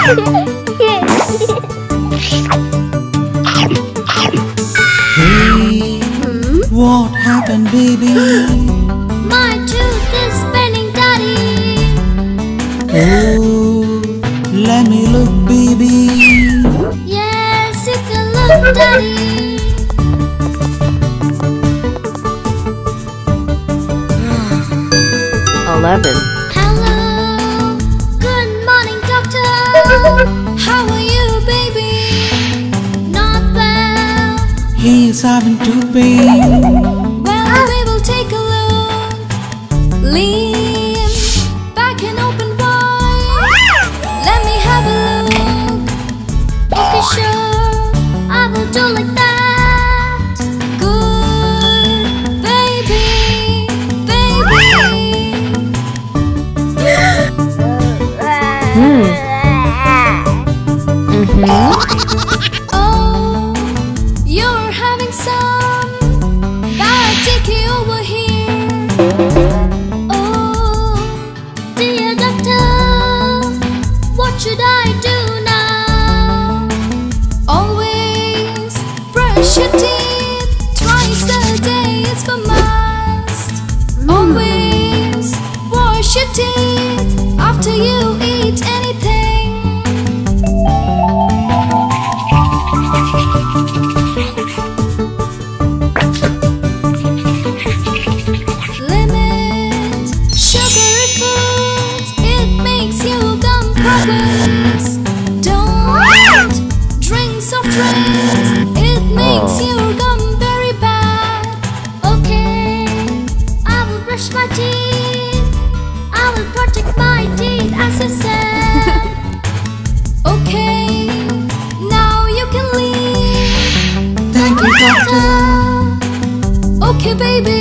Hey, what happened, baby? My tooth is spinning, Daddy. Oh, let me look, baby. Yes, you can look, Daddy. 11. Hello, good morning, doctor. How are you, baby? Not well. He's having tooth pain. Well, we will take a look. Lean back and open wide. Let me have a look. Okay, sure, I will do like that. Good, baby, baby. Oh, you're having some bad decay over here. Oh, dear doctor, what should I do now? Always brush your teeth twice a day, it's for must. Always wash your teeth after you eat anything. Limit sugary foods, it makes you gum problems. Don't drink soft drinks, it makes your gum very bad. Okay, I will brush my teeth, I will protect my teeth as I said. Okay, now you can leave. Thank you, doctor. Okay, baby.